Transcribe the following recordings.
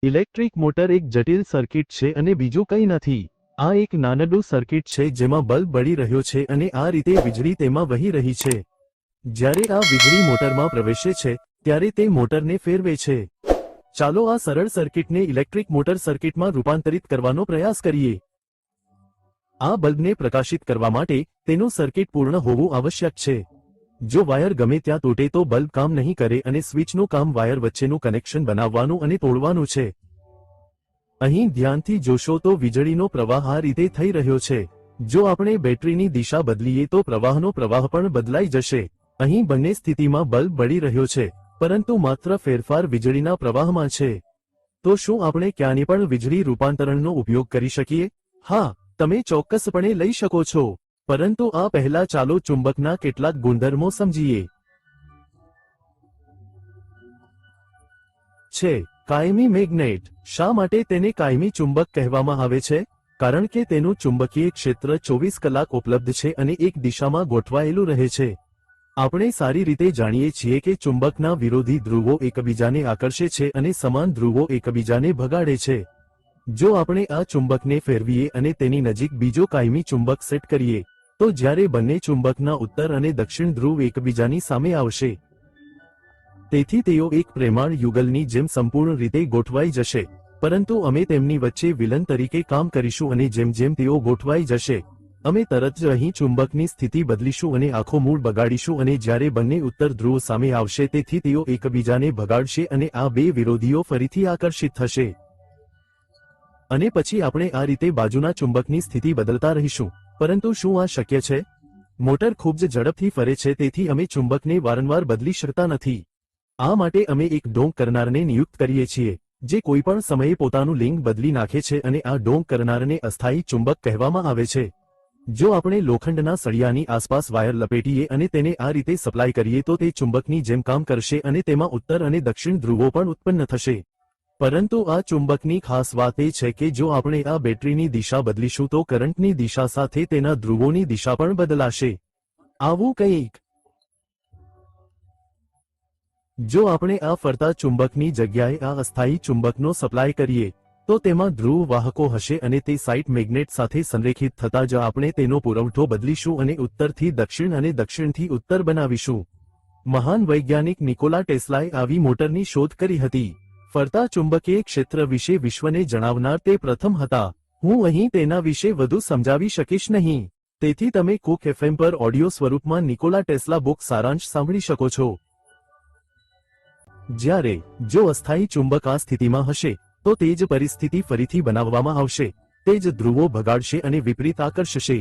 Electric motor એક જટિલ circuit છે અને બીજું કંઈ નથી. આ એક નાનકડું સર્કિટ છે જેમાં બલ્બ બળી રહ્યો છે અને આ રીતે વીજળી તેમાં વહી રહી છે. જ્યારે આ વીજળી મોટરમાં પ્રવેશે છે ત્યારે તે મોટરને ફેરવે છે. ચાલો આ સરળ સર્કિટને ઇલેક્ટ્રિક મોટર સર્કિટમાં રૂપાંતરિત કરવાનો પ્રયાસ કરીએ. આ બલ્બને પ્રકાશિત કરવા માટે તેનું સર્કિટ પૂર્ણ હોવું આવશ્યક છે. જો વાયર ગમે ત્યાં તૂટે તો બલ્બ કામ નહીં કરે અને સ્વિચનું કામ વાયર વચ્ચેનું કનેક્શન બનાવવાનું અને તોડવાનું છે. અહીં ધ્યાનથી જોશો તો વીજળીનો પ્રવાહ આ રીતે થઈ રહ્યો છે. જો આપણે બેટરીની દિશા બદલીએ તો પ્રવાહનો પ્રવાહ પણ બદલાઈ જશે. અહીં બંને સ્થિતિમાં બલ્બ બળી રહ્યો છે, પરંતુ માત્ર ફેરફાર વીજળીના પ્રવાહમાં છે. તો શું આપણે ક્યાંય પણ વીજળી રૂપાંતરણનો ઉપયોગ કરી શકીએ? હા, તમે ચોક્કસપણે લઈ શકો છો. પરંતુ આ પહેલા ચાલો ચુંબકના કેટલાક ગુણધર્મો સમજીએ. છે કાયમી મેગ્નેટ. શા માટે તેને કાયમી ચુંબક કહેવામાં આવે છે? કારણ કે તેનું ચુંબકીય ક્ષેત્ર 24 કલાક ઉપલબ્ધ છે અને એક દિશામાં ગોઠવાયેલું રહે છે. આપણે સારી રીતે જાણીએ છીએ કે ચુંબકના વિરોધી ધ્રુવો એકબીજાને આકર્ષે છે અને સમાન ધ્રુવો એકબીજાને ભગાડે છે. જો આપણે આ ચુંબકને ફેરવીએ અને તેની નજીક બીજો કાયમી ચુંબક સેટ કરીએ, તો જ્યારે બંને ચુંબકના ઉત્તર અને દક્ષિણ ધ્રુવ એકબીજાની સામે આવશે, તેથી તેઓ એક પ્રેમાળ યુગલની જેમ સંપૂર્ણ રીતે ગોઠવાઈ જશે. પરંતુ અમે તેમની વચ્ચે વિલન તરીકે કામ કરીશું અને જેમ જેમ તેઓ ગોઠવાઈ જશે, અમે તરત જ અહીં ચુંબકની સ્થિતિ બદલીશું અને આખો મૂળ બગાડીશું અને જ્યારે બંને ઉત્તર ધ્રુવ સામે આવશે તેથી તેઓ એકબીજાને ભગાડશે અને આ બે વિરોધીઓ ફરીથી આકર્ષિત થશે. અને પછી આપણે આ રીતે બાજુના ચુંબકની સ્થિતિ બદલતા રહીશું. પરંતુ શું આ શક્ય છે? મોટર ખૂબ જ ઝડપથી ફરે છે, તેથી અમે ચુંબકને વારંવાર બદલી શકતા નથી. આ માટે અમે એક ડોંક કરનારને નિયુક્ત કરીએ છીએ, જે કોઈપણ સમયે પોતાનું લિંગ બદલી નાખે છે અને આ ડોંક કરનારને અસ્થાયી ચુંબક કહેવામાં આવે છે. જો આપણે લોખંડના સળિયાની આસપાસ વાયર લપેટીએ અને તેને આ રીતે સપ્લાય કરીએ તો તે ચુંબકની જેમ કામ કરશે અને તેમાં ઉત્તર અને દક્ષિણ ધ્રુવો પણ ઉત્પન્ન થશે. પરંતુ આ ચુંબકની ખાસ વાત એ છે કે જો આપણે આ બેટરીની દિશા બદલીશું તો કરંટની દિશા સાથે તેના ધ્રુવોની દિશા પણ બદલાશે. આવું કંઈક. જો આપણે આ ફરતા ચુંબકની જગ્યાએ આ અસ્થાયી ચુંબકનો સપ્લાય કરીએ, તો તેમાં ધ્રુવ વાહકો હશે અને તે સાઇટ મેગ્નેટ સાથે સંરેખિત થતાં જ આપણે તેનો પુરવઠો બદલીશું અને ઉત્તરથી દક્ષિણ અને દક્ષિણથી ઉત્તર બનાવીશું. મહાન વૈજ્ઞાનિક નિકોલા ટેસ્લાએ આવી મોટરની શોધ કરી હતી. ફરતા ચુંબકીય ક્ષેત્ર વિશે વિશ્વને જણાવનાર તે પ્રથમ હતા. હું અહીં તેના વિશે વધુ સમજાવી શકીશ નહીં. તેથી તમે કુક FM પર ઓડિયો સ્વરૂપમાં નિકોલા ટેસ્લા બુક સારાંશ સાંભળી શકો છો. જ્યારે જો અસ્થાયી ચુંબક આ સ્થિતિમાં હશે, તો તે જ પરિસ્થિતિ ફરીથી બનાવવામાં આવશે. તે જ ધ્રુવો ભગાડશે અને વિપરીત આકર્ષશે.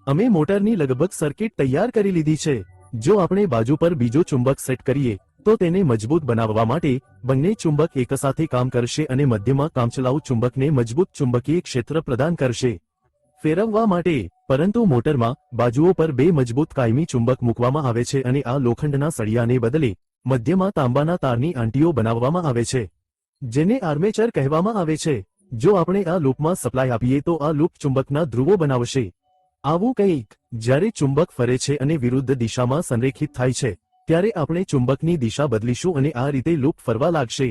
અમે મોટરની લગભગ સર્કિટ તૈયાર કરી લીધી છે. જો આપણે બાજુ પર બીજો ચુંબક સેટ કરીએ, તો તેને મજબૂત બનાવવા માટે બંને ચુંબક એકસાથે કામ કરશે અને મધ્યમાં કામચલાઉ ચુંબકને મજબૂત ચુંબકીય ક્ષેત્ર પ્રદાન કરશે. ફેરવવા માટે, પરંતુ મોટરમાં બાજુઓ પર બે મજબૂત કાયમી ચુંબક મૂકવામાં આવે છે અને આ લોખંડના સળિયાને બદલે મધ્યમાં તાંબાના તારની આંટીઓ બનાવવામાં આવે છે, જેને આર્મેચર કહેવામાં આવે છે. જો આપણે આ લૂપમાં સપ્લાય આપીએ તો આ લૂપ ચુંબકના ધ્રુવો બનાવશે. આવું કંઈક. જ્યારે ચુંબક ફરે છે અને વિરુદ્ધ દિશામાં સંરેખિત થાય છે, ત્યારે આપણે ચુંબકની દિશા બદલીશું અને આ રીતે લૂપ ફરવા લાગશે.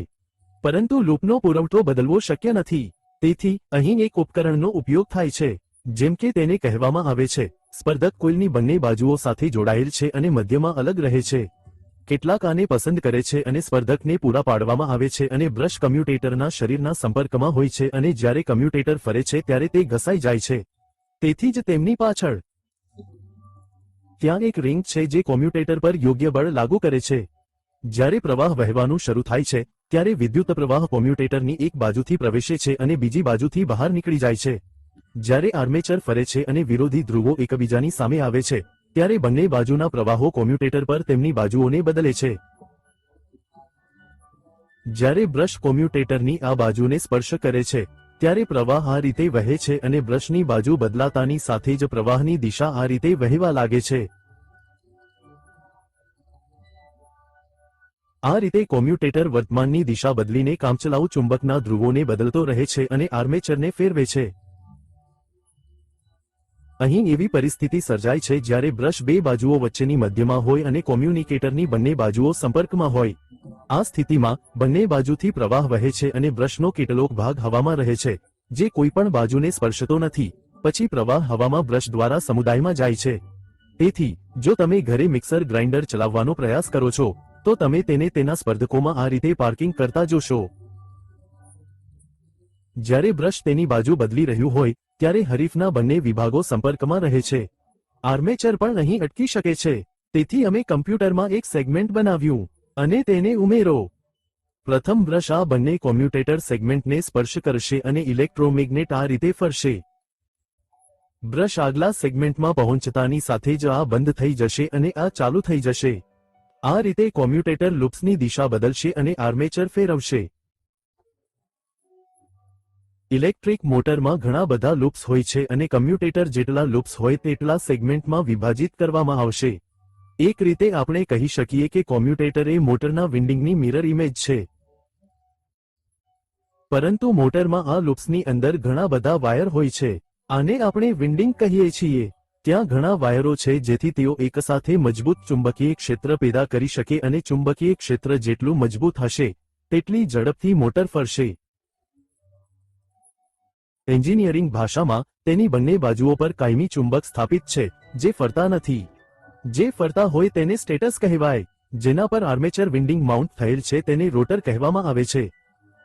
પરંતુ લૂપનો પુરવઠો બદલવો શક્ય નથી. તેથી અહીં એક ઉપકરણનો ઉપયોગ થાય છે, જેમ કે તેને કહેવામાં આવે છે સ્પર્ધક કોઇલની બંને બાજુઓ સાથે જોડાયેલ છે અને મધ્યમાં અલગ રહે છે. કેટલાક આને પસંદ કરે છે અને સ્પર્ધકને પૂરા પાડવામાં આવે છે અને બ્રશ કમ્યુટેટરના શરીરના સંપર્કમાં હોય છે અને જ્યારે કમ્યુટેટર ફરે છે ત્યારે તે ઘસાઈ જાય છે. તેથી જ તેમની પાછળ ત્યાં એક રિંગ છે જે કોમ્યુટેટર પર યોગ્ય બળ લાગુ કરે છે. જ્યારે પ્રવાહ વહેવાનું શરૂ થાય છે, ત્યારે વિદ્યુત પ્રવાહ કોમ્યુટેટરની એક બાજુથી પ્રવેશે છે અને બીજી બાજુથી બહાર નીકળી જાય છે. જ્યારે આર્મેચર ફરે છે અને વિરોધી ધ્રુવો એકબીજાની સામે આવે છે, ત્યારે બંને બાજુના પ્રવાહો કોમ્યુટેટર પર તેમની બાજુઓને બદલે છે. જ્યારે બ્રશ કોમ્યુટેટરની આ બાજુને સ્પર્શ કરે છે, ત્યારે પ્રવાહ આ રીતે વહે છે અને બ્રશની બાજુ બદલાતાની સાથે જ પ્રવાહની દિશા આ રીતે વહેવા લાગે છે. આ રીતે કોમ્યુટેટર વર્તમાનની દિશા બદલીને કામચલાઉ ચુંબકના ધ્રુવોને બદલતો રહે છે અને આર્મેચરને ફેરવે છે. અહીં એવી પરિસ્થિતિ સર્જાય છે જ્યારે બ્રશ બે બાજુઓ વચ્ચેની મધ્યમાં હોય અને કોમ્યુનિકેટરની બંને બાજુઓ સંપર્કમાં હોય. આ સ્થિતિમાં બંને બાજુથી પ્રવાહ વહે છે અને બ્રશનો કેટલોક ભાગ હવામાં રહે છે, જે કોઈપણ બાજુને સ્પર્શતો નથી. પછી પ્રવાહ હવામાં બ્રશ દ્વારા સમુદાયમાં જાય છે. તેથી જો તમે ઘરે મિક્સર ગ્રાઇન્ડર ચલાવવાનો પ્રયાસ કરો છો, તો તમે તેને તેના સ્પર્ધકોમાં આ રીતે પાર્કિંગ કરતા જોશો. જ્યારે બ્રશ તેની બાજુ બદલી રહ્યું હોય ત્યારે હરીફના બંને વિભાગો સંપર્કમાં રહે છે. આર્મેચર પણ અહીં અટકી શકે છે. તેથી અમે કમ્પ્યુટરમાં એક સેગમેન્ટ બનાવ્યું અને તેને ઉમેરો. પ્રથમ બ્રશ આ બંને કોમ્યુટેટર સેગમેન્ટને સ્પર્શ કરશે અને ઇલેક્ટ્રોમેગ્નેટ આ રીતે ફરશે. બ્રશ આગલા સેગમેન્ટમાં પહોંચતાની સાથે જ આ બંધ થઈ જશે અને આ ચાલુ થઈ જશે. આ રીતે કોમ્યુટેટર લૂપ્સની દિશા બદલશે અને આર્મેચર ફેરવશે. ઇલેક્ટ્રિક મોટરમાં ઘણા બધા લૂપ્સ હોય છે અને કમ્યુટેટર જેટલા લૂપ્સ હોય તેટલા સેગમેન્ટમાં વિભાજિત કરવામાં આવશે. એક રીતે આપણે કહી શકીએ કે કોમ્યુટેટર એ મોટરના વિન્ડિંગની મિરર ઇમેજ છે. પરંતુ મોટરમાં આ લૂપ્સની અંદર ઘણા બધા વાયર હોય છે. આને આપણે વિન્ડિંગ કહીએ છીએ. ત્યાં ઘણા વાયરો છે જેથી તેઓ એકસાથે મજબૂત ચુંબકીય ક્ષેત્ર પેદા કરી શકે અને ચુંબકીય ક્ષેત્ર જેટલું મજબૂત હશે તેટલી ઝડપથી મોટર ફરશે. એન્જિનિયરિંગ ભાષામાં તેની બંને બાજુઓ પર કાયમી ચુંબક સ્થાપિત છે જે ફરતા નથી. જે ફરતા હોય તેને સ્ટેટસ કહેવાય. જેના પર આર્મેચર વિન્ડિંગ માઉન્ટ થયેલ છે તેને રોટર કહેવામાં આવે છે.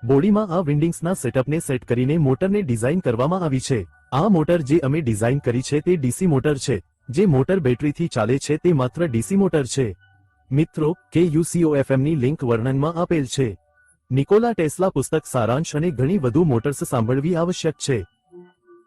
બોડીમાં આ વિન્ડિંગ્સના સેટઅપને સેટ કરીને મોટરને ડિઝાઇન કરવામાં આવી છે. આ મોટર જે અમે ડિઝાઇન કરી છે તે ડીસી મોટર છે. જે મોટર બેટરીથી ચાલે છે તે માત્ર ડીસી મોટર છે. મિત્રો, KUCOFMની લિંક વર્ણનમાં આપેલ છે. નિકોલા ટેસ્લા પુસ્તક સારાંશ અને ઘણી વધુ મોટર્સ સાંભળવી આવશ્યક છે.